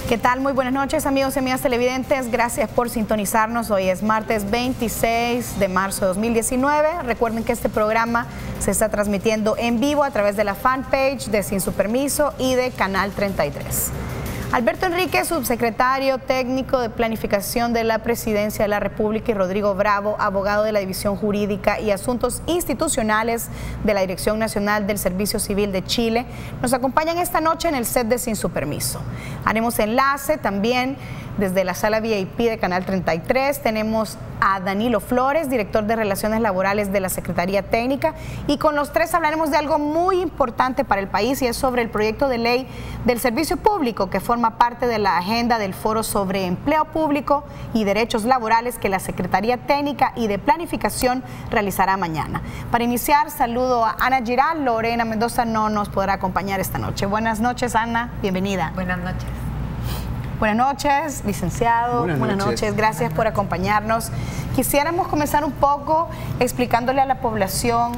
¿Qué tal? Muy buenas noches, amigos y amigas televidentes. Gracias por sintonizarnos. Hoy es martes 26 de marzo de 2019. Recuerden que este programa se está transmitiendo en vivo a través de la fanpage de Sin Su Permiso y de Canal 33. Alberto Enríquez, subsecretario técnico de Planificación de la Presidencia de la República, y Rodrigo Bravo, abogado de la División Jurídica y Asuntos Institucionales de la Dirección Nacional del Servicio Civil de Chile, nos acompañan esta noche en el set de Sin Su Permiso. Haremos enlace también desde la sala VIP de Canal 33. Tenemos a Danilo Flores, director de Relaciones Laborales de la Secretaría Técnica, y con los tres hablaremos de algo muy importante para el país, y es sobre el proyecto de ley del servicio público que forma parte de la agenda del Foro sobre Empleo Público y Derechos Laborales que la Secretaría Técnica y de Planificación realizará mañana. Para iniciar, saludo a Ana Giral. Lorena Mendoza no nos podrá acompañar esta noche. Buenas noches, Ana, bienvenida. Buenas noches. Buenas noches, licenciado. Buenas noches. Gracias por acompañarnos. Quisiéramos comenzar un poco explicándole a la población,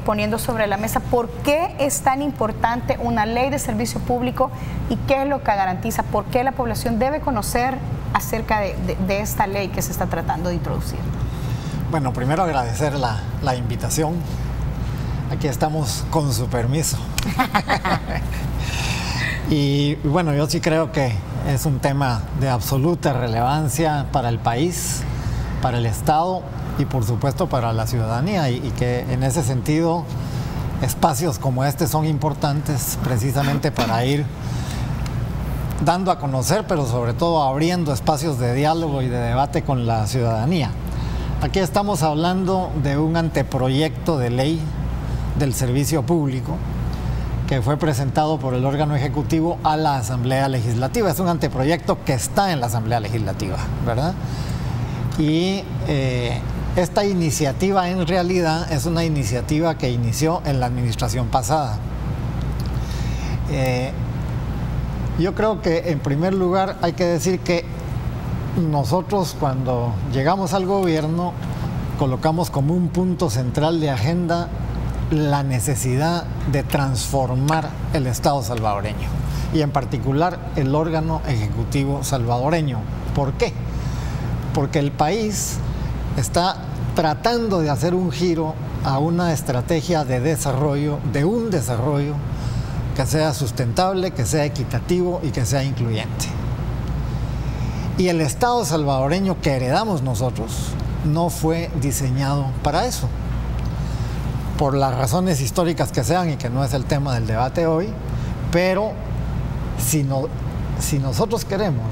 poniendo sobre la mesa por qué es tan importante una ley de servicio público y qué es lo que garantiza, por qué la población debe conocer acerca de esta ley que se está tratando de introducir. Bueno, primero agradecer la invitación. Aquí estamos con su permiso. Y bueno, yo sí creo que es un tema de absoluta relevancia para el país, para el Estado y por supuesto para la ciudadanía, y que en ese sentido espacios como este son importantes precisamente para ir dando a conocer, pero sobre todo abriendo espacios de diálogo y de debate con la ciudadanía. Aquí estamos hablando de un anteproyecto de ley del servicio público que fue presentado por el órgano ejecutivo a la Asamblea Legislativa. Es un anteproyecto que está en la Asamblea Legislativa, ¿verdad? Y esta iniciativa en realidad es una iniciativa que inició en la administración pasada. Yo creo que en primer lugar hay que decir que nosotros cuando llegamos al gobierno colocamos como un punto central de agenda la necesidad de transformar el Estado salvadoreño y en particular el órgano ejecutivo salvadoreño. ¿Por qué? Porque el país está tratando de hacer un giro a una estrategia de desarrollo, de un desarrollo que sea sustentable, que sea equitativo y que sea incluyente. Y el Estado salvadoreño que heredamos nosotros no fue diseñado para eso, por las razones históricas que sean y que no es el tema del debate hoy, pero si nosotros queremos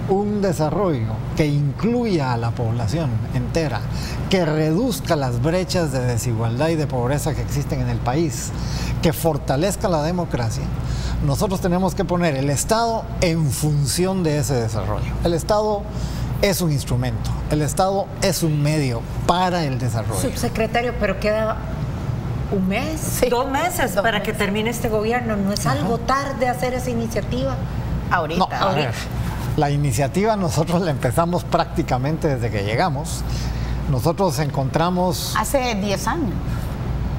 un desarrollo que incluya a la población entera, que reduzca las brechas de desigualdad y de pobreza que existen en el país, que fortalezca la democracia, nosotros tenemos que poner el Estado en función de ese desarrollo. El Estado es un instrumento, el Estado es un medio para el desarrollo. Subsecretario, pero queda un mes, sí, 2 meses para que termine este gobierno. ¿No es algo tarde hacer esa iniciativa? Ahorita. No, a ver, la iniciativa nosotros la empezamos prácticamente desde que llegamos. Nosotros encontramos... Hace 10 años.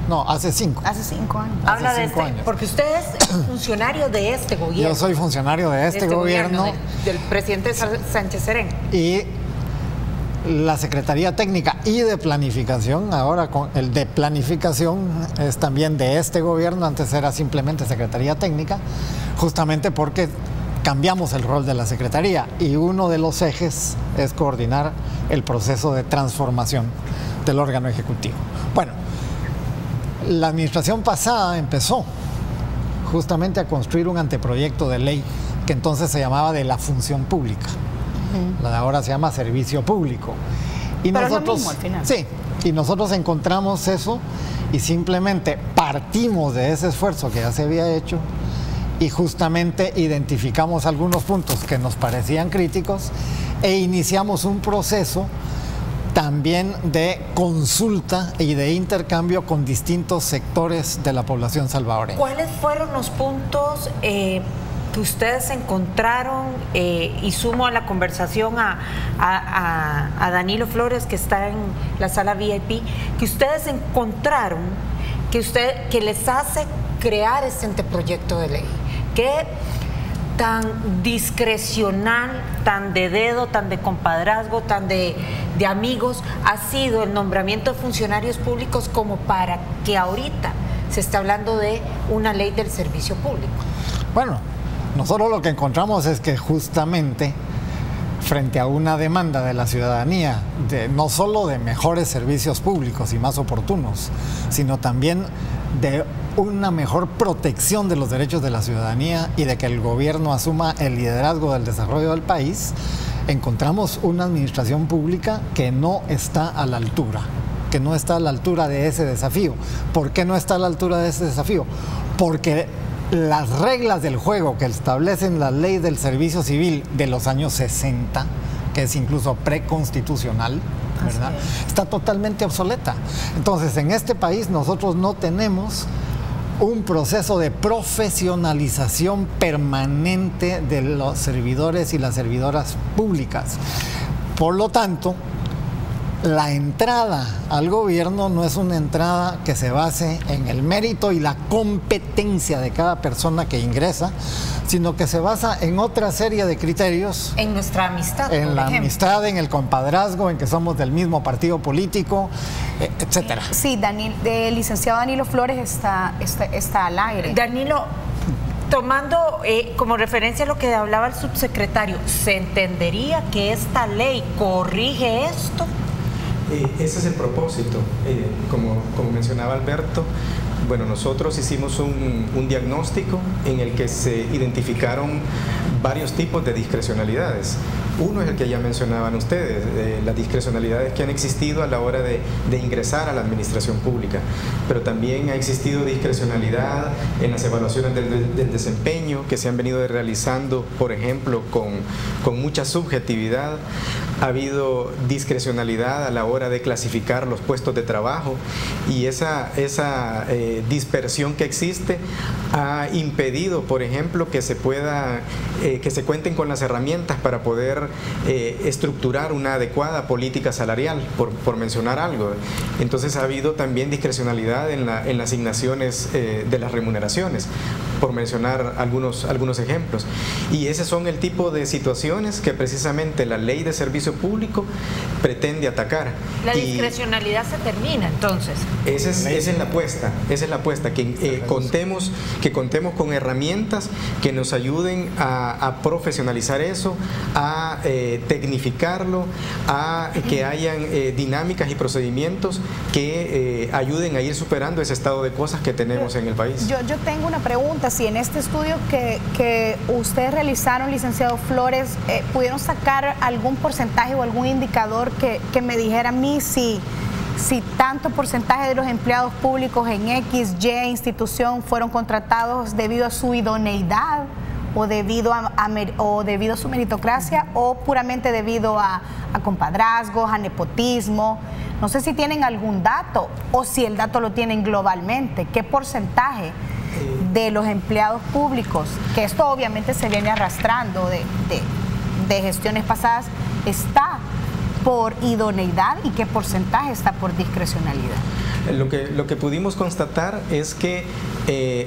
No, hace 5. Hace 5 años. Habla de este, años. Porque usted es funcionario de este gobierno. Yo soy funcionario de este gobierno. Del presidente Sánchez Serén. Y la Secretaría Técnica y de Planificación, ahora con el de Planificación es también de este gobierno, antes era simplemente Secretaría Técnica, justamente porque cambiamos el rol de la Secretaría y uno de los ejes es coordinar el proceso de transformación del órgano ejecutivo. Bueno, la administración pasada empezó justamente a construir un anteproyecto de ley que entonces se llamaba de la función pública. La de ahora se llama servicio público. Y pero nosotros, es lo mismo al final. Sí, y nosotros encontramos eso y simplemente partimos de ese esfuerzo que ya se había hecho y justamente identificamos algunos puntos que nos parecían críticos e iniciamos un proceso también de consulta y de intercambio con distintos sectores de la población salvadoreña. ¿Cuáles fueron los puntos que ustedes encontraron, y sumo a la conversación a Danilo Flores, que está en la sala VIP, que ustedes encontraron que les hace crear este anteproyecto de ley? tan discrecional, tan de dedo, tan de compadrazgo, tan de amigos ha sido el nombramiento de funcionarios públicos como para que ahorita se esté hablando de una ley del servicio público? Bueno, nosotros lo que encontramos es que justamente frente a una demanda de la ciudadanía, no solo de mejores servicios públicos y más oportunos, sino también de una mejor protección de los derechos de la ciudadanía y de que el gobierno asuma el liderazgo del desarrollo del país, encontramos una administración pública que no está a la altura, de ese desafío. ¿Por qué no está a la altura de ese desafío? Porque las reglas del juego que establecen la ley del servicio civil de los años 60, que es incluso preconstitucional, ¿verdad?, está totalmente obsoleta. Entonces, en este país nosotros no tenemos un proceso de profesionalización permanente de los servidores y las servidoras públicas. Por lo tanto, la entrada al gobierno no es una entrada que se base en el mérito y la competencia de cada persona que ingresa, sino que se basa en otra serie de criterios. En nuestra amistad, en la amistad, en el compadrazgo, en que somos del mismo partido político, etcétera. Sí, licenciado Danilo Flores está al aire. Danilo, tomando como referencia lo que hablaba el subsecretario, ¿se entendería que esta ley corrige esto? Ese es el propósito. Como mencionaba Alberto, bueno, nosotros hicimos un diagnóstico en el que se identificaron varios tipos de discrecionalidades. Uno es el que ya mencionaban ustedes, las discrecionalidades que han existido a la hora de ingresar a la administración pública, pero también ha existido discrecionalidad en las evaluaciones del desempeño que se han venido realizando, por ejemplo, con mucha subjetividad. Ha habido discrecionalidad a la hora de clasificar los puestos de trabajo, y esa dispersión que existe ha impedido, por ejemplo, que se cuenten con las herramientas para poder estructurar una adecuada política salarial, por mencionar algo. Entonces ha habido también discrecionalidad en las asignaciones de las remuneraciones, por mencionar algunos ejemplos. Y ese son el tipo de situaciones que precisamente la ley de servicio público pretende atacar. La discrecionalidad se termina entonces. Esa es la apuesta, que contemos con herramientas que nos ayuden a profesionalizar eso, a tecnificarlo, a que hayan dinámicas y procedimientos que ayuden a ir superando ese estado de cosas que tenemos en el país. Yo tengo una pregunta. Si en este estudio que ustedes realizaron, licenciado Flores, pudieron sacar algún porcentaje o algún indicador que me dijera a mí si tanto porcentaje de los empleados públicos en XY institución fueron contratados debido a su idoneidad o debido a su meritocracia, o puramente debido a compadrazgos, a nepotismo. No sé si tienen algún dato, o si el dato lo tienen globalmente. ¿Qué porcentaje de los empleados públicos, que esto obviamente se viene arrastrando de gestiones pasadas, está por idoneidad, y qué porcentaje está por discrecionalidad? Lo que pudimos constatar es que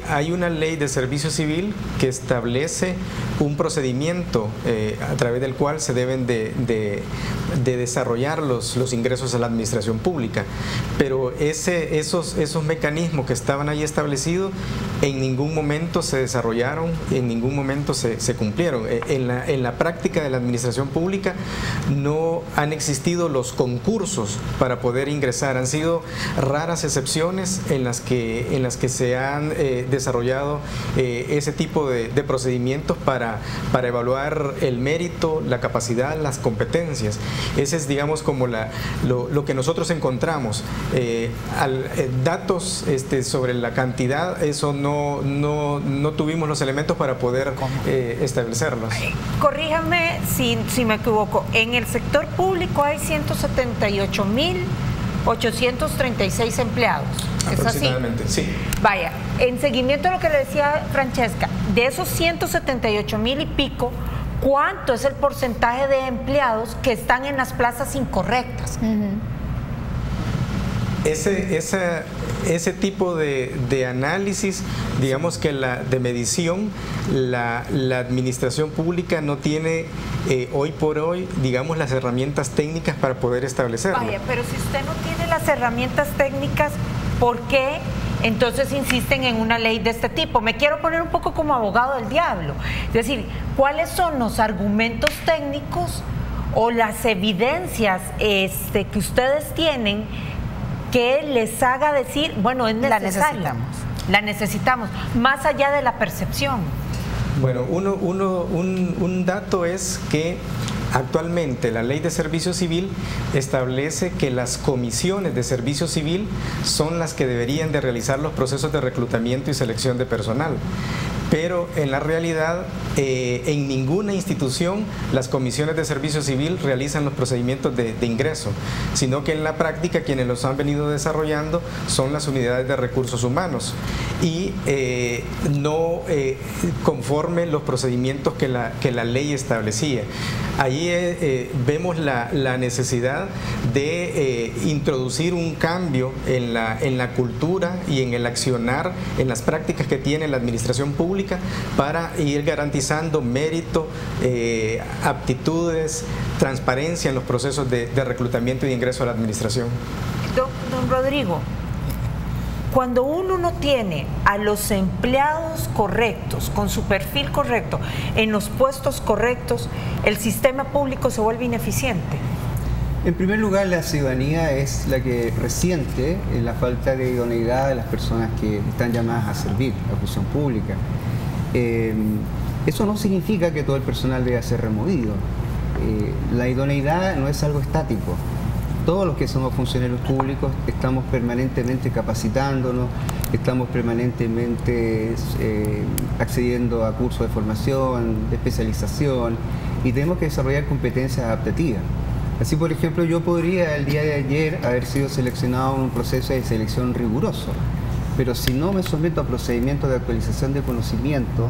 hay una ley de servicio civil que establece un procedimiento a través del cual se deben de desarrollar los ingresos a la administración pública, pero esos mecanismos que estaban ahí establecidos en ningún momento se desarrollaron, en ningún momento se cumplieron. En la práctica de la administración pública no han existido los concursos para poder ingresar. Han sido raras excepciones en las que se han desarrollado ese tipo de procedimientos para evaluar el mérito, la capacidad, las competencias. Ese es, digamos, como lo que nosotros encontramos. Datos sobre la cantidad, eso no tuvimos los elementos para poder establecerlos. Corríjame si me equivoco. En el sector público hay 178.836 empleados. ¿Es así? Aproximadamente, sí. Vaya, en seguimiento a lo que le decía Francesca, de esos 178.000 y pico, ¿cuánto es el porcentaje de empleados que están en las plazas incorrectas? ese tipo de análisis, digamos que de medición, la administración pública no tiene hoy por hoy, digamos, las herramientas técnicas para poder establecerlo. Vaya, pero si usted no tiene las herramientas técnicas, ¿por qué entonces insisten en una ley de este tipo? Me quiero poner un poco como abogado del diablo. Es decir, ¿cuáles son los argumentos técnicos o las evidencias que ustedes tienen que les haga decir, bueno, es necesario? La necesitamos, más allá de la percepción. Bueno, un dato es que actualmente la Ley de Servicio Civil establece que las comisiones de servicio civil son las que deberían de realizar los procesos de reclutamiento y selección de personal. Pero en la realidad, en ninguna institución las comisiones de servicio civil realizan los procedimientos de ingreso, sino que en la práctica quienes los han venido desarrollando son las unidades de recursos humanos y no conforme los procedimientos que la ley establecía. Ahí vemos la necesidad de introducir un cambio en la cultura y en el accionar, en las prácticas que tiene la administración pública, para ir garantizando mérito, aptitudes, transparencia en los procesos de reclutamiento y de ingreso a la administración. Don Rodrigo, cuando uno no tiene a los empleados correctos, con su perfil correcto, en los puestos correctos, el sistema público se vuelve ineficiente. En primer lugar, la ciudadanía es la que resiente la falta de idoneidad de las personas que están llamadas a servir la función pública. Eso no significa que todo el personal deba ser removido. La idoneidad no es algo estático. Todos los que somos funcionarios públicos estamos permanentemente capacitándonos, estamos permanentemente accediendo a cursos de formación, de especialización, y tenemos que desarrollar competencias adaptativas. Así, por ejemplo, yo podría el día de ayer haber sido seleccionado en un proceso de selección riguroso, pero si no me someto a procedimientos de actualización de conocimiento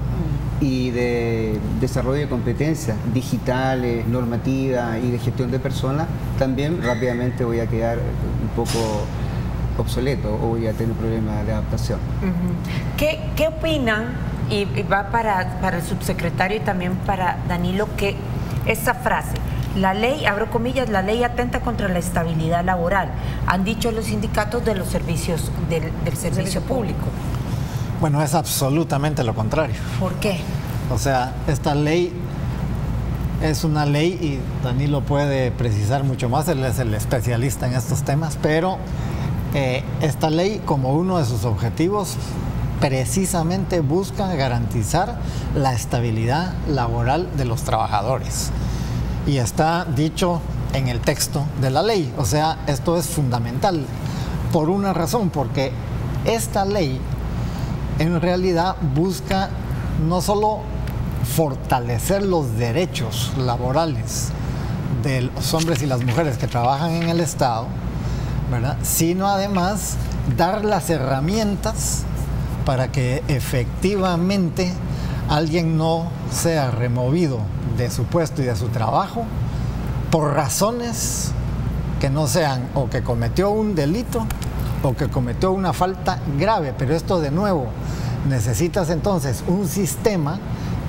y de desarrollo de competencias digitales, normativas y de gestión de personas, también rápidamente voy a quedar un poco obsoleto o voy a tener problemas de adaptación. ¿Qué opinan, y va para el subsecretario y también para Danilo, que esa frase, la ley, abro comillas, la ley atenta contra la estabilidad laboral, han dicho los sindicatos de los servicios del servicio público? Bueno, es absolutamente lo contrario. ¿Por qué? O sea, esta ley es una ley, y Danilo puede precisar mucho más, él es el especialista en estos temas, pero esta ley, como uno de sus objetivos, precisamente busca garantizar la estabilidad laboral de los trabajadores. Y está dicho en el texto de la ley. O sea, esto es fundamental por una razón, porque esta ley en realidad busca no solo fortalecer los derechos laborales de los hombres y las mujeres que trabajan en el Estado, ¿verdad?, sino además dar las herramientas para que efectivamente alguien no sea removido de su puesto y de su trabajo por razones que no sean o que cometió un delito o que cometió una falta grave. Pero esto, de nuevo, necesitas entonces un sistema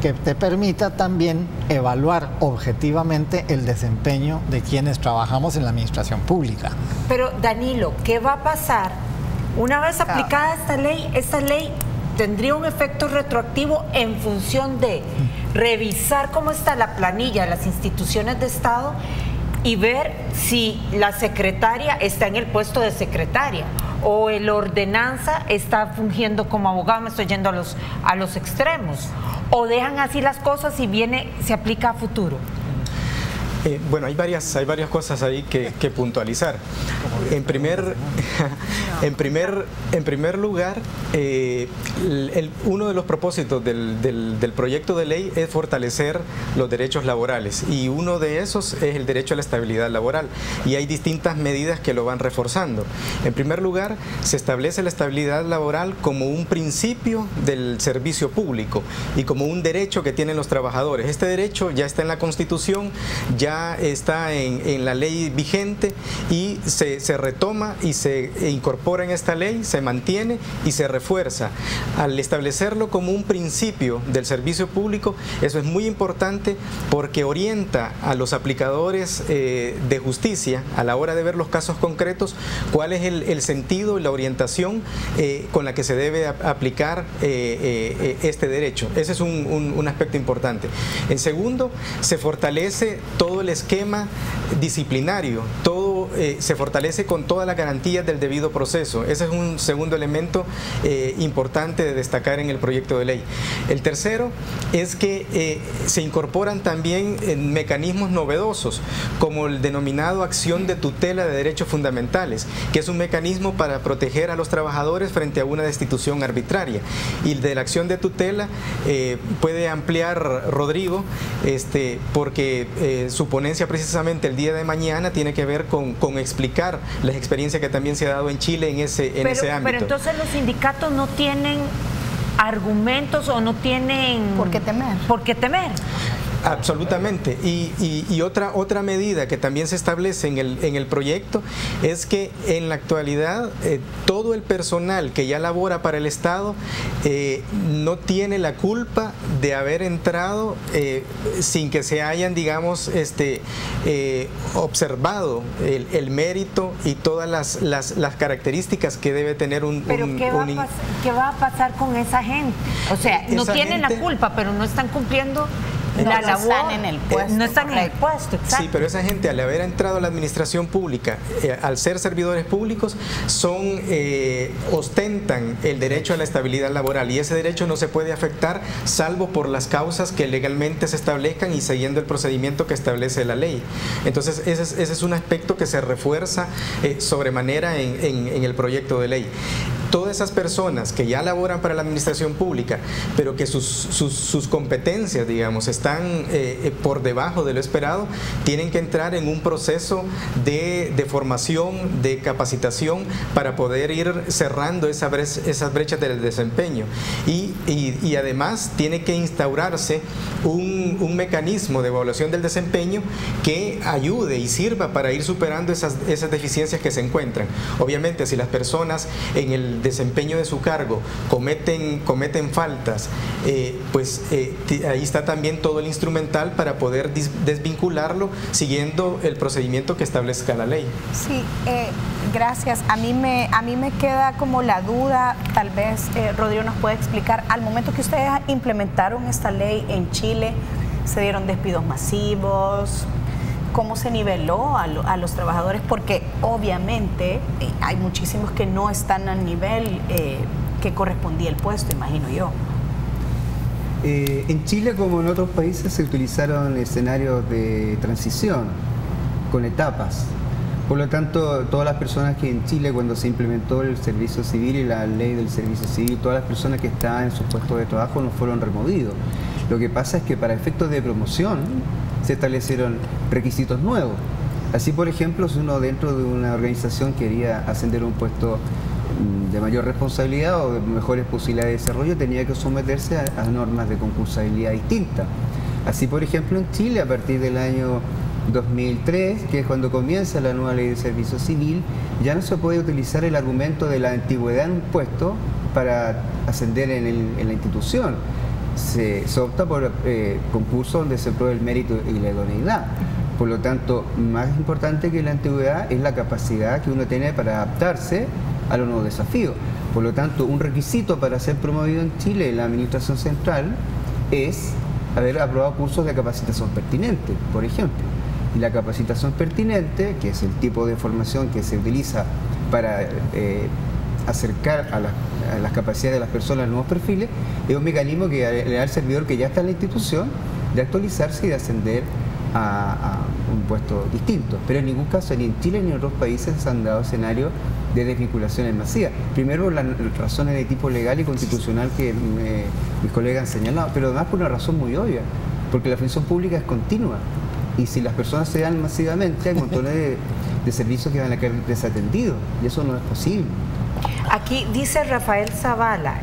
que te permita también evaluar objetivamente el desempeño de quienes trabajamos en la administración pública. Pero Danilo, ¿qué va a pasar una vez aplicada esta ley? Esta ley tendría un efecto retroactivo en función de revisar cómo está la planilla de las instituciones de Estado y ver si la secretaria está en el puesto de secretaria o el ordenanza está fungiendo como abogado. Me estoy yendo a los extremos, o dejan así las cosas y se aplica a futuro. Bueno, hay varias cosas ahí que puntualizar. En primer lugar, uno de los propósitos del proyecto de ley es fortalecer los derechos laborales, y uno de esos es el derecho a la estabilidad laboral, y hay distintas medidas que lo van reforzando. En primer lugar, se establece la estabilidad laboral como un principio del servicio público y como un derecho que tienen los trabajadores. Este derecho ya está en la Constitución, ya ya está en la ley vigente y se retoma y se incorpora en esta ley, se mantiene y se refuerza. Al establecerlo como un principio del servicio público, eso es muy importante porque orienta a los aplicadores de justicia a la hora de ver los casos concretos cuál es el sentido y la orientación con la que se debe aplicar este derecho. Ese es un aspecto importante. En segundo, se fortalece todo el esquema disciplinario, se fortalece con todas las garantías del debido proceso. Ese es un segundo elemento importante de destacar en el proyecto de ley. El tercero es que se incorporan también mecanismos novedosos, como el denominado acción de tutela de derechos fundamentales, que es un mecanismo para proteger a los trabajadores frente a una destitución arbitraria. Y de la acción de tutela puede ampliar Rodrigo, porque su ponencia precisamente el día de mañana tiene que ver con explicar la experiencia que también se ha dado en Chile en ese ámbito. Pero entonces los sindicatos no tienen argumentos o no tienen... ¿Por qué temer? ¿Por qué temer? Absolutamente. Y otra medida que también se establece en el proyecto es que en la actualidad todo el personal que ya labora para el Estado no tiene la culpa de haber entrado sin que se hayan, digamos, observado el mérito y todas las características que debe tener un... Pero ¿qué va a pasar con esa gente? O sea, no tienen la culpa, pero no están cumpliendo... la labor, están en el puesto. No están en el puesto, exacto. Sí, pero esa gente, al haber entrado a la administración pública, al ser servidores públicos, ostentan el derecho a la estabilidad laboral, y ese derecho no se puede afectar salvo por las causas que legalmente se establezcan y siguiendo el procedimiento que establece la ley. Entonces, ese es un aspecto que se refuerza sobremanera en el proyecto de ley. Todas esas personas que ya laboran para la administración pública, pero que sus competencias, digamos, están por debajo de lo esperado, tienen que entrar en un proceso de formación, de capacitación, para poder ir cerrando esas brechas del desempeño. Y además tiene que instaurarse un mecanismo de evaluación del desempeño que ayude y sirva para ir superando esas deficiencias que se encuentran. Obviamente, si las personas en el desempeño de su cargo cometen faltas, ahí está también todo el instrumental para poder desvincularlo siguiendo el procedimiento que establezca la ley. Sí, gracias. A mí me queda como la duda, tal vez Rodrigo nos puede explicar, al momento que ustedes implementaron esta ley en Chile, se dieron despidos masivos, ¿cómo se niveló a los trabajadores? Porque obviamente hay muchísimos que no están al nivel que correspondía el puesto, imagino yo. En Chile, como en otros países, se utilizaron escenarios de transición con etapas. Por lo tanto, todas las personas que en Chile, cuando se implementó el servicio civil y la ley del servicio civil, todas las personas que estaban en sus puestos de trabajo no fueron removidos. Lo que pasa es que para efectos de promoción se establecieron requisitos nuevos. Así, por ejemplo, si uno dentro de una organización quería ascender a un puesto de mayor responsabilidad o de mejores posibilidades de desarrollo, tenía que someterse a normas de concursabilidad distintas. Así, por ejemplo, en Chile, a partir del año 2003, que es cuando comienza la nueva ley de servicio civil, ya no se puede utilizar el argumento de la antigüedad en un puesto para ascender en la institución. Se opta por concursos donde se prueba el mérito y la idoneidad. Por lo tanto, más importante que la antigüedad es la capacidad que uno tiene para adaptarse a los nuevos desafíos. Por lo tanto, un requisito para ser promovido en Chile en la administración central es haber aprobado cursos de capacitación pertinente, por ejemplo. Y la capacitación pertinente, que es el tipo de formación que se utiliza para acercar a las capacidades de las personas a nuevos perfiles, es un mecanismo que le da al servidor que ya está en la institución de actualizarse y de ascender a un puesto distinto. Pero en ningún caso, ni en Chile ni en otros países se han dado escenarios de desvinculaciones masivas. Primero, las razones de tipo legal y constitucional que mis colegas han señalado, pero además por una razón muy obvia, porque la función pública es continua. Y si las personas se dan masivamente, hay montones de servicios que van a quedar desatendidos, y eso no es posible. Aquí dice Rafael Zavala,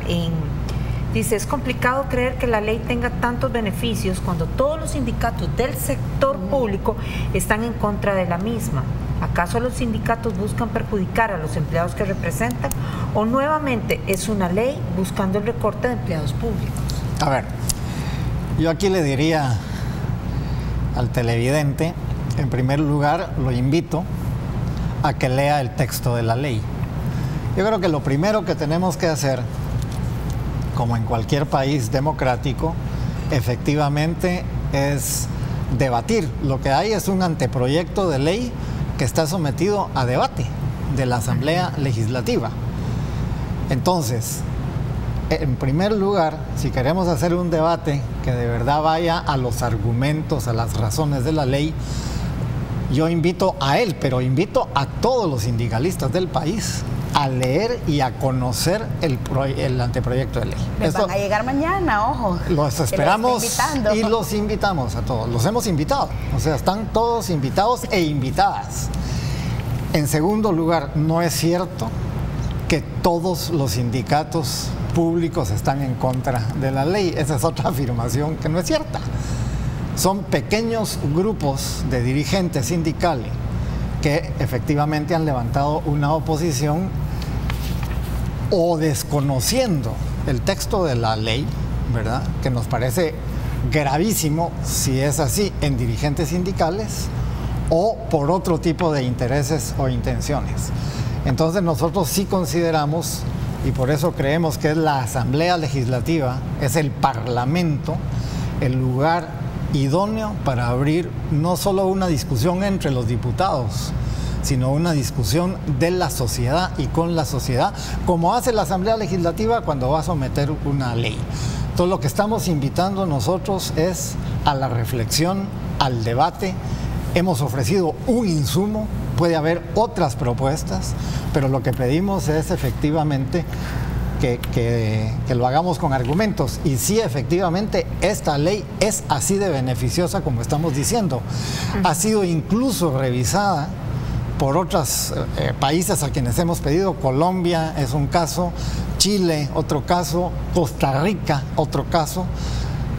Dice, es complicado creer que la ley tenga tantos beneficios cuando todos los sindicatos del sector público están en contra de la misma. ¿Acaso los sindicatos buscan perjudicar a los empleados que representan? ¿O nuevamente es una ley buscando el recorte de empleados públicos? A ver, yo aquí le diría al televidente, en primer lugar, lo invito a que lea el texto de la ley. Yo creo que lo primero que tenemos que hacer, como en cualquier país democrático, efectivamente es debatir. Lo que hay es un anteproyecto de ley que está sometido a debate de la Asamblea Legislativa. Entonces, en primer lugar, si queremos hacer un debate que de verdad vaya a los argumentos, a las razones de la ley, yo invito a él, pero invito a todos los sindicalistas del país a leer y a conocer el anteproyecto de ley. Les van a llegar mañana, ojo. Los esperamos y los invitamos a todos. Los hemos invitado. O sea, están todos invitados e invitadas. En segundo lugar, no es cierto que todos los sindicatos públicos están en contra de la ley. Esa es otra afirmación que no es cierta. Son pequeños grupos de dirigentes sindicales que efectivamente han levantado una oposición o desconociendo el texto de la ley, ¿verdad? Que nos parece gravísimo si es así en dirigentes sindicales o por otro tipo de intereses o intenciones. Entonces nosotros sí consideramos, y por eso creemos que es la Asamblea Legislativa, es el Parlamento, el lugar idóneo para abrir no solo una discusión entre los diputados, sino una discusión de la sociedad y con la sociedad, como hace la Asamblea Legislativa cuando va a someter una ley. Entonces lo que estamos invitando nosotros es a la reflexión, al debate. Hemos ofrecido un insumo, puede haber otras propuestas, pero lo que pedimos es efectivamente que lo hagamos con argumentos. Y sí, efectivamente, esta ley es así de beneficiosa como estamos diciendo. Ha sido incluso revisada por otros países a quienes hemos pedido. Colombia es un caso, Chile otro caso, Costa Rica otro caso,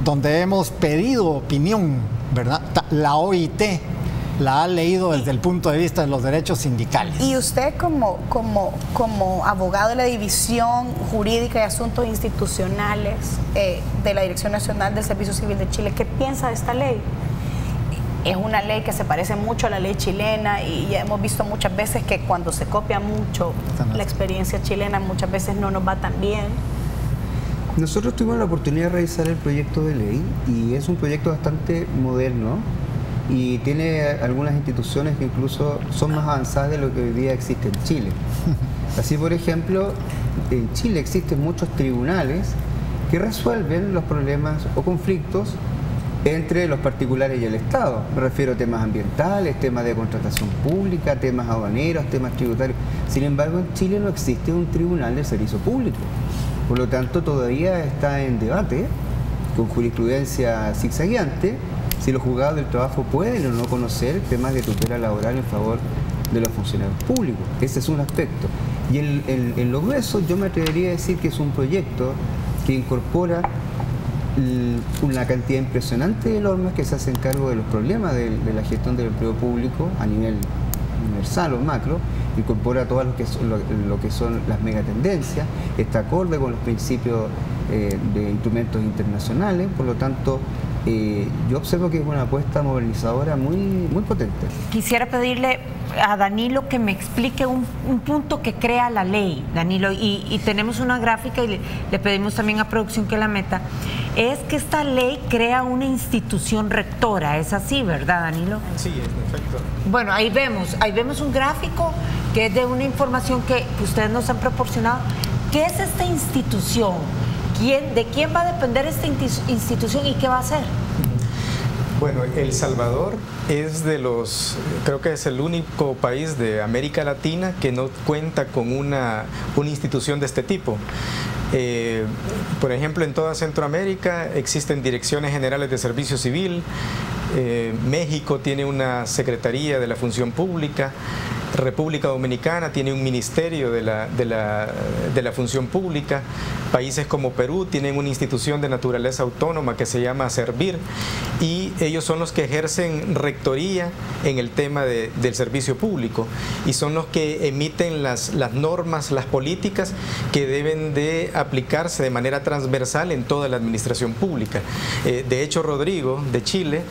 donde hemos pedido opinión, ¿verdad? La OIT la ha leído desde el punto de vista de los derechos sindicales. Y usted como abogado de la División Jurídica y Asuntos Institucionales de la Dirección Nacional del Servicio Civil de Chile, ¿qué piensa de esta ley? Es una ley que se parece mucho a la ley chilena y ya hemos visto muchas veces que cuando se copia mucho la experiencia chilena, muchas veces no nos va tan bien. Nosotros tuvimos la oportunidad de revisar el proyecto de ley y es un proyecto bastante moderno y tiene algunas instituciones que incluso son más avanzadas de lo que hoy día existe en Chile. Así, por ejemplo, en Chile existen muchos tribunales que resuelven los problemas o conflictos entre los particulares y el Estado. Me refiero a temas ambientales, temas de contratación pública, temas aduaneros, temas tributarios. Sin embargo, en Chile no existe un tribunal de servicio público. Por lo tanto, todavía está en debate, con jurisprudencia zigzagueante, si los juzgados del trabajo pueden o no conocer temas de tutela laboral en favor de los funcionarios públicos. Ese es un aspecto. Y en lo grueso, yo me atrevería a decir que es un proyecto que incorpora una cantidad impresionante de normas que se hacen cargo de los problemas de la gestión del empleo público a nivel universal o macro, incorpora todo lo que son las megatendencias, está acorde con los principios de instrumentos internacionales, por lo tanto yo observo que es una apuesta modernizadora muy potente. Quisiera pedirle a Danilo que me explique un punto que crea la ley, Danilo, y tenemos una gráfica y le pedimos también a producción que la meta. Es que esta ley crea una institución rectora, es así, ¿verdad, Danilo? Sí, es perfecto. Bueno, ahí vemos un gráfico que es de una información que ustedes nos han proporcionado. ¿Qué es esta institución? ¿De quién va a depender esta institución y qué va a hacer? Bueno, El Salvador es creo que es el único país de América Latina que no cuenta con una institución de este tipo. Por ejemplo, en toda Centroamérica existen direcciones generales de servicio civil, México tiene una Secretaría de la Función Pública, República Dominicana tiene un ministerio de la función pública. Países como Perú tienen una institución de naturaleza autónoma que se llama Servir, y ellos son los que ejercen rectoría en el tema del servicio público, y son los que emiten las normas, las políticas que deben de aplicarse de manera transversal en toda la administración pública. De hecho, Rodrigo, de Chile,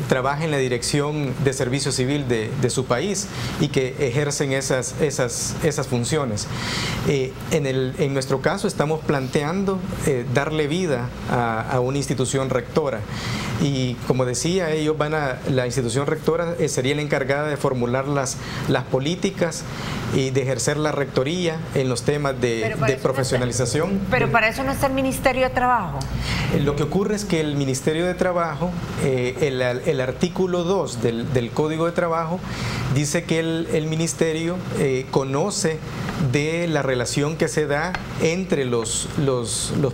trabaja en la Dirección de Servicio Civil de su país, y que ejercen esas funciones. En nuestro caso estamos planteando darle vida a una institución rectora, y como decía, la institución rectora sería la encargada de formular las políticas y de ejercer la rectoría en los temas de profesionalización. Pero para eso no está el Ministerio de Trabajo. Lo que ocurre es que el Ministerio de Trabajo, el artículo 2 del Código de Trabajo, dice que el Ministerio conoce de la relación que se da entre los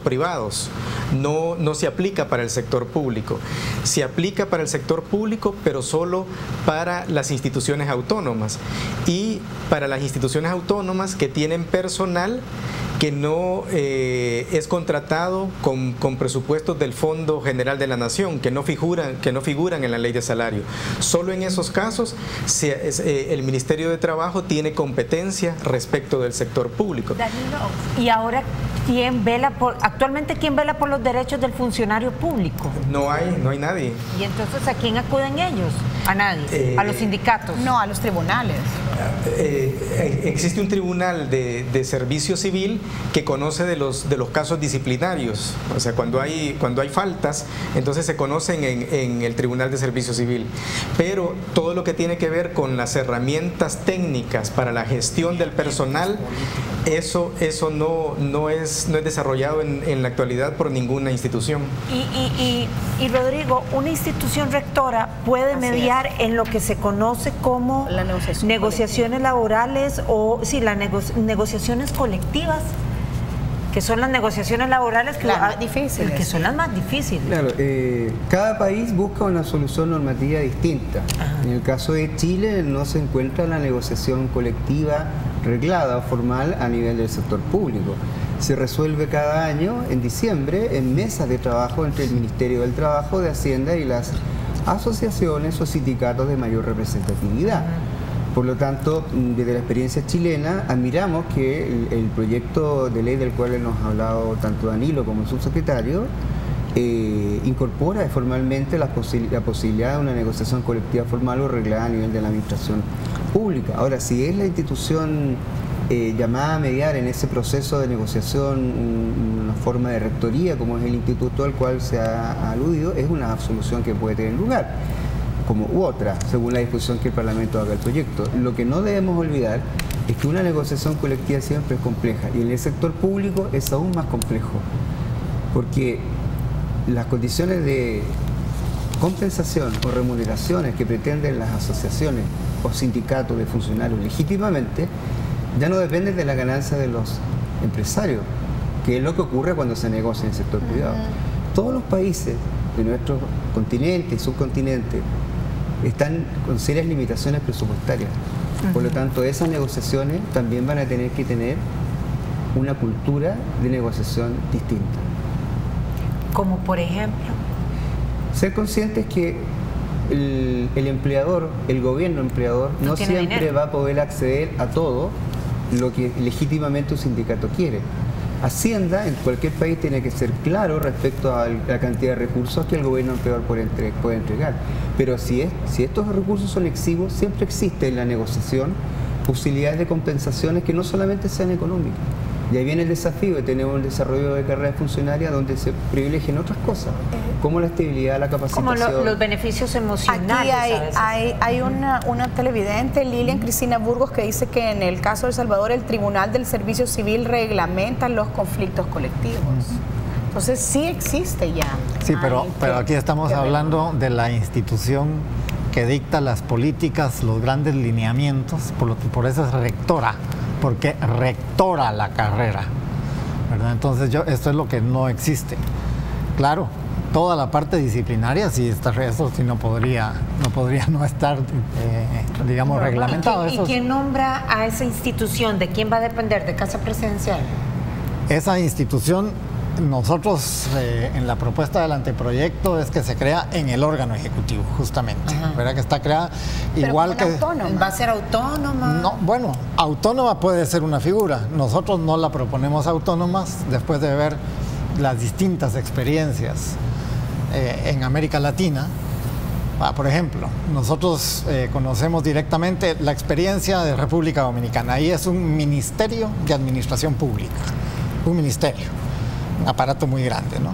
privados. No se aplica para el sector público. Se aplica para el sector público, pero solo para las instituciones autónomas, y para las instituciones autónomas que tienen personal que no es contratado con presupuestos del Fondo General de la Nación, que no figuran en la ley de salario. Solo en esos casos el Ministerio de Trabajo tiene competencia respecto del sector público. Danilo, y ahora, actualmente quién vela por los derechos del funcionario público? No hay nadie. ¿Y entonces a quién acuden ellos? A nadie. ¿A los sindicatos? No, a los tribunales. Existe un tribunal de servicio civil que conoce de los casos disciplinarios. O sea, cuando hay faltas, entonces se conocen en el tribunal de servicio civil. Pero todo lo que tiene que ver con las herramientas técnicas para la gestión del personal, eso no es desarrollado en la actualidad por ninguna institución. Y Rodrigo, una institución rectora puede mediar en lo que se conoce como la negociaciones laborales, o sí, las negociaciones colectivas, que son las negociaciones laborales que son las más difíciles. Claro, cada país busca una solución normativa distinta. Ajá. En el caso de Chile no se encuentra la negociación colectiva reglada o formal a nivel del sector público. Se resuelve cada año, en diciembre, en mesas de trabajo entre el Ministerio del Trabajo, de Hacienda y las asociaciones o sindicatos de mayor representatividad. Por lo tanto, desde la experiencia chilena, admiramos que el proyecto de ley del cual nos ha hablado tanto Danilo como el subsecretario incorpora formalmente la posibilidad de una negociación colectiva formal o reglada a nivel de la administración pública. Ahora, si es la institución llamada a mediar en ese proceso de negociación una forma de rectoría, como es el instituto al cual se ha aludido, es una solución que puede tener lugar, como u otra, según la discusión que el Parlamento haga el proyecto. Lo que no debemos olvidar es que una negociación colectiva siempre es compleja, y en el sector público es aún más complejo, porque las condiciones de compensación o remuneraciones que pretenden las asociaciones o sindicatos de funcionarios legítimamente ya no dependen de la ganancia de los empresarios, que es lo que ocurre cuando se negocia en el sector privado. Todos los países de nuestro continente y subcontinente están con serias limitaciones presupuestarias. Por lo tanto, esas negociaciones también van a tener que tener una cultura de negociación distinta. Como por ejemplo, ser conscientes que el empleador, el gobierno empleador, no siempre va a poder acceder a todo lo que legítimamente un sindicato quiere. Hacienda en cualquier país tiene que ser claro respecto a la cantidad de recursos que el gobierno empleador puede entregar. Pero si estos recursos son exiguos, siempre existe en la negociación posibilidades de compensaciones que no solamente sean económicas. Y ahí viene el desafío de tener un desarrollo de carrera funcionaria donde se privilegien otras cosas, como la estabilidad, la capacitación. Como los beneficios emocionales. Aquí hay una televidente, Lilian Cristina Burgos, que dice que en el caso de El Salvador el Tribunal del Servicio Civil reglamenta los conflictos colectivos. Entonces sí existe ya. Sí, pero aquí estamos hablando de la institución que dicta las políticas, los grandes lineamientos, por eso es rectora, porque rectora la carrera, ¿verdad? Entonces esto es lo que no existe. Claro, toda la parte disciplinaria, sí, eso sí no podría no estar, digamos, reglamentado. ¿Y quién nombra a esa institución? ¿De quién va a depender? ¿De Casa Presidencial? Esa institución, nosotros en la propuesta del anteproyecto es que se crea en el órgano ejecutivo, justamente. ¿Verdad? Que está creada igual que... ¿Va a ser autónoma? No, bueno, autónoma puede ser una figura. Nosotros no la proponemos autónomas después de ver las distintas experiencias en América Latina. Por ejemplo, nosotros conocemos directamente la experiencia de República Dominicana. Ahí es un ministerio de administración pública, un ministerio, un aparato muy grande, ¿no?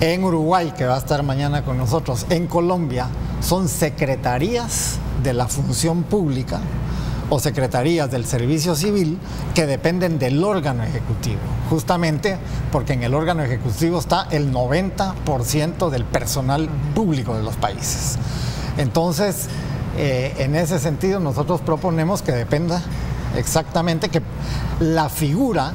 En Uruguay, que va a estar mañana con nosotros, en Colombia, son secretarías de la función pública o secretarías del servicio civil que dependen del órgano ejecutivo, justamente porque en el órgano ejecutivo está el 90% del personal público de los países. Entonces, en ese sentido, nosotros proponemos que dependa exactamente que la figura,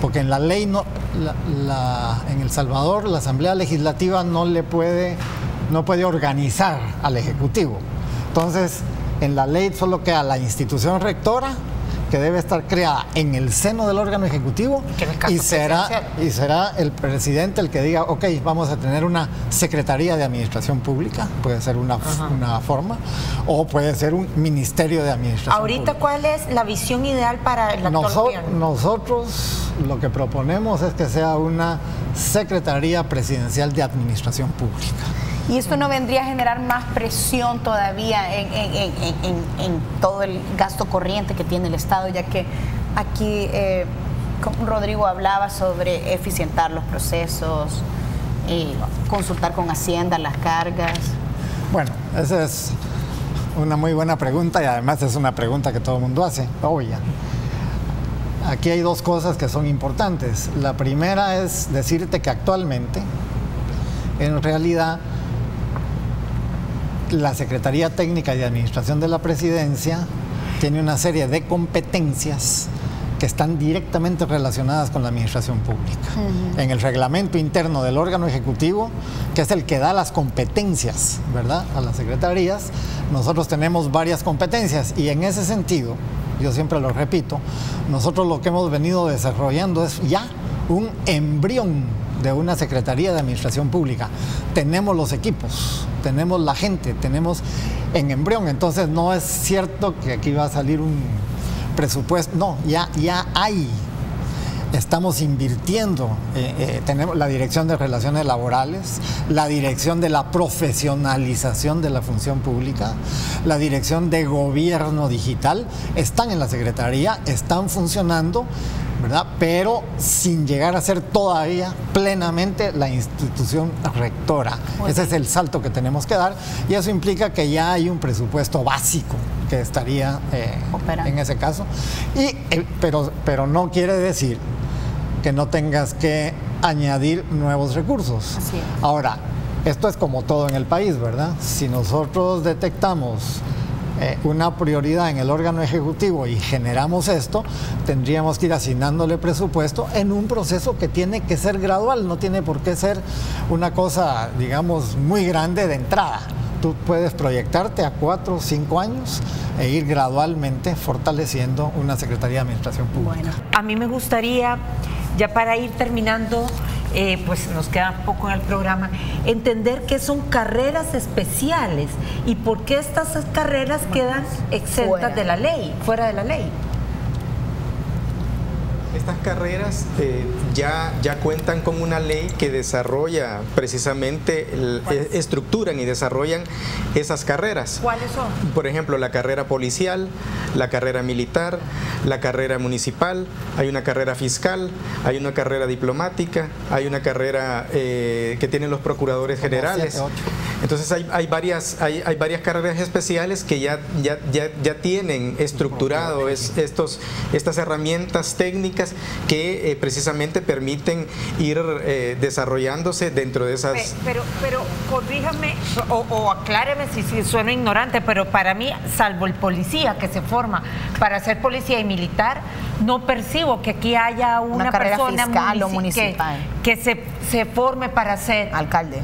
porque en la ley, en El Salvador, la Asamblea Legislativa no puede organizar al Ejecutivo. Entonces, en la ley solo queda la institución rectora, que debe estar creada en el seno del órgano ejecutivo, y será el presidente el que diga, ok, vamos a tener una secretaría de administración pública, puede ser una forma, o puede ser un ministerio de administración ahorita pública. ¿Cuál es la visión ideal para el actual gobierno? Nosotros lo que proponemos es que sea una secretaría presidencial de administración pública. ¿Y esto no vendría a generar más presión todavía en todo el gasto corriente que tiene el Estado, ya que aquí Rodrigo hablaba sobre eficientar los procesos, consultar con Hacienda las cargas? Bueno, esa es una muy buena pregunta y además es una pregunta que todo el mundo hace, obvia. Aquí hay dos cosas que son importantes. La primera es decirte que actualmente, en realidad, la Secretaría Técnica de Administración de la Presidencia tiene una serie de competencias que están directamente relacionadas con la administración pública. En el reglamento interno del órgano ejecutivo, que es el que da las competencias, ¿verdad?, a las secretarías, nosotros tenemos varias competencias y en ese sentido, yo siempre lo repito, nosotros lo que hemos venido desarrollando es ya un embrión de una Secretaría de Administración Pública. Tenemos los equipos, tenemos la gente, tenemos en embrión, entonces no es cierto que aquí va a salir un presupuesto, no, ya hay. Estamos invirtiendo, tenemos la Dirección de Relaciones Laborales, la Dirección de la Profesionalización de la Función Pública, la Dirección de Gobierno Digital, están en la Secretaría, están funcionando, ¿verdad? Pero sin llegar a ser todavía plenamente la institución rectora. Ese es el salto que tenemos que dar y eso implica que ya hay un presupuesto básico que estaría en ese caso. Pero no quiere decir que no tengas que añadir nuevos recursos. Así es. Ahora, esto es como todo en el país, ¿verdad? Si nosotros detectamos una prioridad en el órgano ejecutivo y generamos esto, tendríamos que ir asignándole presupuesto en un proceso que tiene que ser gradual, no tiene por qué ser una cosa, digamos, muy grande de entrada. Tú puedes proyectarte a 4 o 5 años e ir gradualmente fortaleciendo una Secretaría de Administración Pública. Bueno, a mí me gustaría, ya para ir terminando, pues nos queda poco en el programa, entender qué son carreras especiales y por qué estas carreras quedan exentas de la ley, fuera de la ley. Estas carreras ya cuentan con una ley que desarrolla precisamente, estructuran y desarrollan esas carreras. ¿Cuáles son? Por ejemplo, la carrera policial, la carrera militar, la carrera municipal, hay una carrera fiscal, hay una carrera diplomática, hay una carrera que tienen los procuradores generales. 7, 8. Entonces hay varias carreras especiales que ya tienen estructurado estas herramientas técnicas que precisamente permiten ir desarrollándose dentro de esas... Pero corríjame o acláreme si sueno ignorante, pero para mí, salvo el policía que se forma para ser policía y militar, no percibo que aquí haya una carrera persona fiscal o municipal que se forme para ser alcalde,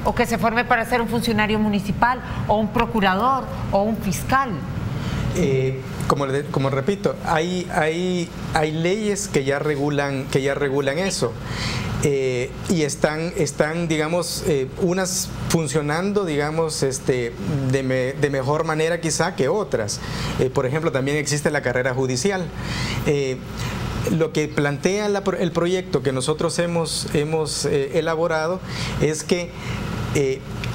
o que se forme para ser un funcionario municipal, o un procurador, o un fiscal. Como repito, hay leyes que ya regulan eso. Y están digamos, unas funcionando, digamos, de mejor manera quizá que otras. Por ejemplo, también existe la carrera judicial. Lo que plantea el proyecto que nosotros hemos elaborado es que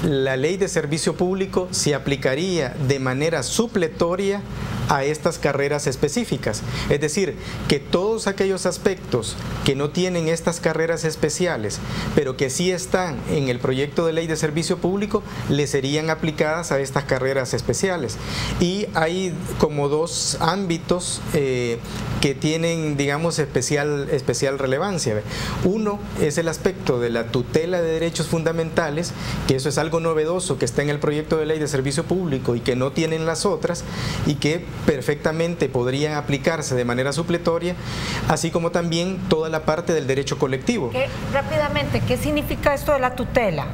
la ley de servicio público se aplicaría de manera supletoria a estas carreras específicas. Es decir, que todos aquellos aspectos que no tienen estas carreras especiales, pero que sí están en el proyecto de ley de servicio público, le serían aplicadas a estas carreras especiales. Y hay como dos ámbitos que tienen, digamos, especial relevancia. Uno es el aspecto de la tutela de derechos fundamentales, que eso es algo novedoso que está en el proyecto de ley de servicio público y que no tienen las otras, y que perfectamente podrían aplicarse de manera supletoria, así como también toda la parte del derecho colectivo. Rápidamente, ¿qué significa esto de la tutela?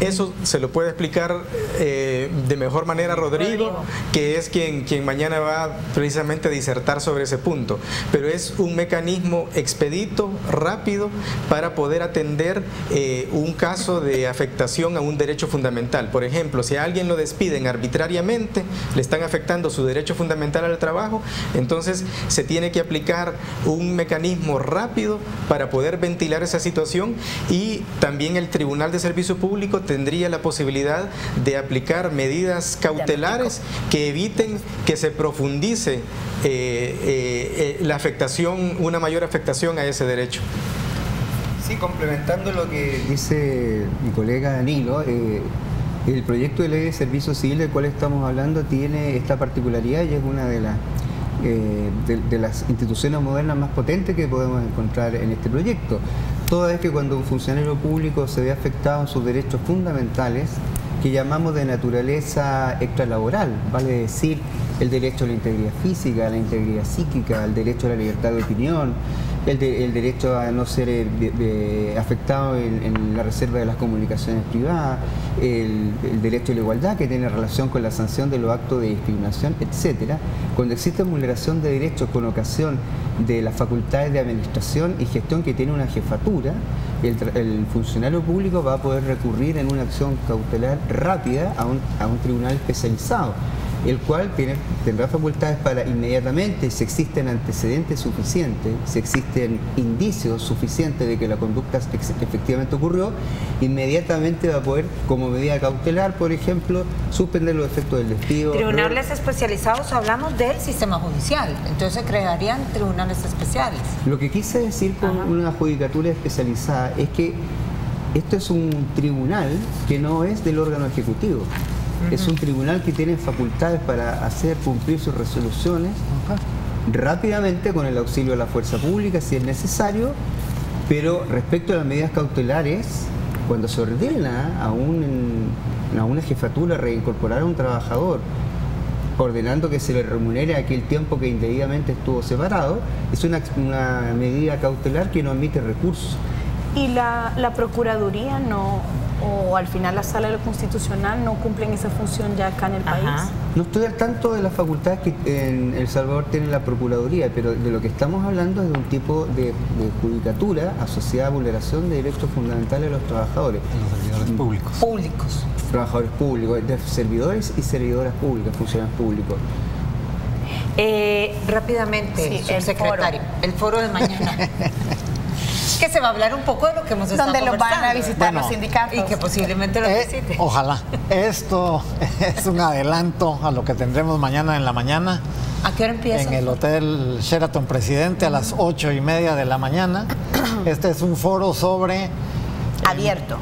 Eso se lo puede explicar de mejor manera Rodrigo, que es quien mañana va precisamente a disertar sobre ese punto. Pero es un mecanismo expedito, rápido, para poder atender un caso de afectación a un derecho fundamental. Por ejemplo, si a alguien lo despiden arbitrariamente, le están afectando su derecho fundamental al trabajo, entonces se tiene que aplicar un mecanismo rápido para poder ventilar esa situación, y también el Tribunal de Servicio Público tendría la posibilidad de aplicar medidas cautelares que eviten que se profundice la afectación, una mayor afectación a ese derecho. Sí, complementando lo que dice mi colega Danilo, el proyecto de ley de servicio civil del cual estamos hablando tiene esta particularidad, y es una de las instituciones modernas más potentes que podemos encontrar en este proyecto. Toda vez que cuando un funcionario público se ve afectado en sus derechos fundamentales, que llamamos de naturaleza extralaboral, vale decir, el derecho a la integridad física, a la integridad psíquica, el derecho a la libertad de opinión, el derecho a no ser afectado en la reserva de las comunicaciones privadas, el derecho a la igualdad que tiene relación con la sanción de los actos de discriminación, etcétera. Cuando existe vulneración de derechos con ocasión de las facultades de administración y gestión que tiene una jefatura, el funcionario público va a poder recurrir en una acción cautelar rápida a un tribunal especializado, el cual tendrá facultades para inmediatamente, si existen antecedentes suficientes, si existen indicios suficientes de que la conducta efectivamente ocurrió, inmediatamente va a poder, como medida cautelar, por ejemplo, suspender los efectos del despido. Tribunales especializados, hablamos del sistema judicial, entonces se crearían tribunales especiales. Lo que quise decir con una judicatura especializada es que esto es un tribunal que no es del órgano ejecutivo. Es un tribunal que tiene facultades para hacer cumplir sus resoluciones rápidamente con el auxilio de la fuerza pública si es necesario, pero respecto a las medidas cautelares, cuando se ordena a una jefatura reincorporar a un trabajador, ordenando que se le remunere aquel tiempo que indebidamente estuvo separado, es una medida cautelar que no admite recursos. ¿Y la Procuraduría no, o al final la Sala de lo Constitucional no cumplen esa función ya acá en el país? No estoy al tanto de las facultades que en El Salvador tiene la Procuraduría, pero de lo que estamos hablando es de un tipo de judicatura asociada a vulneración de derechos fundamentales de los trabajadores. De los servidores públicos. Trabajadores públicos, de servidores y servidoras públicas, funcionarios públicos. Rápidamente, subsecretario, el foro de mañana. Que se va a hablar un poco de lo que hemos estado donde conversando. Los van a visitar los sindicatos. Y que posiblemente lo visite. Ojalá. Esto es un adelanto a lo que tendremos mañana en la mañana. ¿A qué hora empieza? En el Hotel Sheraton Presidente a las 8:30 de la mañana. Este es un foro sobre... Abierto.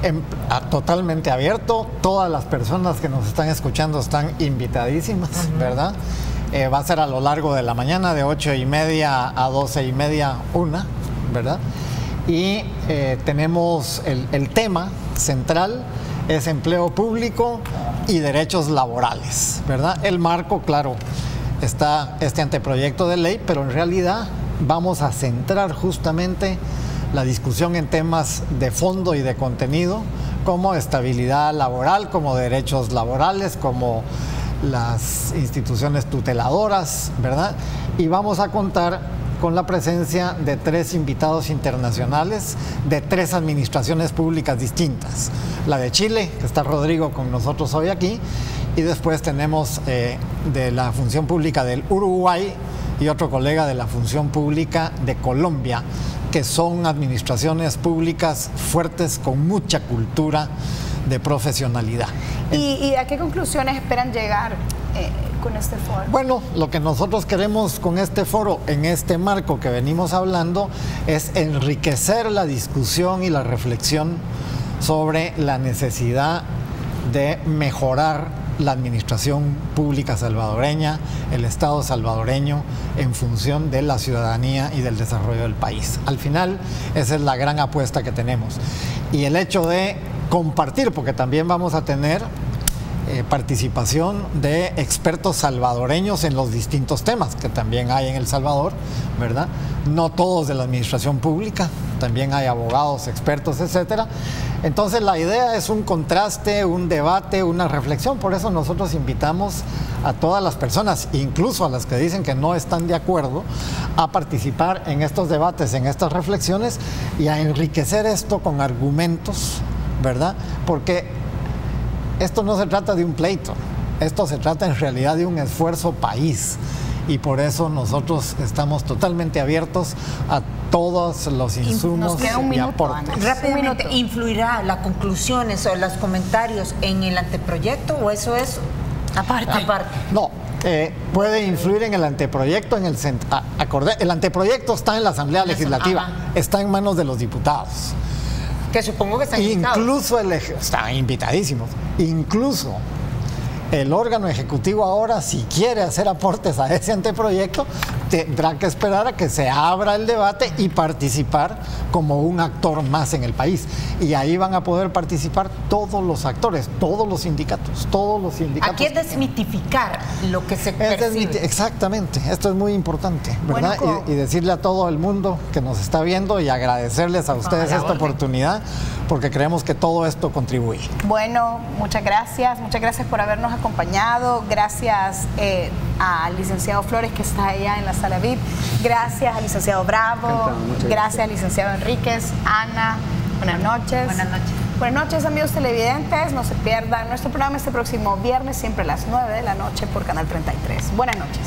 Totalmente abierto. Todas las personas que nos están escuchando están invitadísimas, ¿verdad? Va a ser a lo largo de la mañana, de 8:30 a 12:30, 1, ¿verdad? Y tenemos el tema central es empleo público y derechos laborales, ¿verdad? El marco, claro, está este anteproyecto de ley, pero en realidad vamos a centrar justamente la discusión en temas de fondo y de contenido, como estabilidad laboral, como derechos laborales, como las instituciones tuteladoras, ¿verdad? Y vamos a contar con la presencia de 3 invitados internacionales de 3 administraciones públicas distintas. La de Chile, que está Rodrigo con nosotros hoy aquí, y después tenemos de la Función Pública del Uruguay y otro colega de la Función Pública de Colombia, que son administraciones públicas fuertes con mucha cultura de profesionalidad. ¿Y a qué conclusiones esperan llegar con este foro? Bueno, lo que nosotros queremos con este foro, en este marco que venimos hablando, es enriquecer la discusión y la reflexión sobre la necesidad de mejorar la administración pública salvadoreña, el Estado salvadoreño, en función de la ciudadanía y del desarrollo del país. Al final, esa es la gran apuesta que tenemos. Y el hecho de compartir, porque también vamos a tener participación de expertos salvadoreños en los distintos temas que también hay en El Salvador, ¿verdad? No todos de la administración pública, también hay abogados, expertos, etcétera. Entonces la idea es un contraste, un debate, una reflexión. Por eso nosotros invitamos a todas las personas, incluso a las que dicen que no están de acuerdo, a participar en estos debates, en estas reflexiones y a enriquecer esto con argumentos, ¿verdad? Porque esto no se trata de un pleito, esto se trata en realidad de un esfuerzo país. Y por eso nosotros estamos totalmente abiertos a todos los insumos y aportes. Rápidamente, ¿influirá las conclusiones o los comentarios en el anteproyecto o eso es aparte? No, puede influir en el anteproyecto, el anteproyecto está en la Asamblea Legislativa, está en manos de los diputados. Que supongo que están invitados. Incluso están invitadísimos. Incluso el órgano ejecutivo ahora, si quiere hacer aportes a ese anteproyecto, tendrá que esperar a que se abra el debate y participar como un actor más en el país. Y ahí van a poder participar todos los actores, todos los sindicatos, Aquí es desmitificar lo que se percibe. Exactamente, esto es muy importante, ¿verdad? Bueno, y decirle a todo el mundo que nos está viendo y agradecerles a ustedes esta oportunidad, porque creemos que todo esto contribuye. Bueno, muchas gracias por habernos acompañado. Gracias al licenciado Flores, que está allá en la sala VIP. Gracias al licenciado Bravo. Gracias al licenciado Enríquez. Ana, buenas noches. Buenas noches. Buenas noches, amigos televidentes. No se pierdan nuestro programa este próximo viernes, siempre a las 9 de la noche por Canal 33. Buenas noches.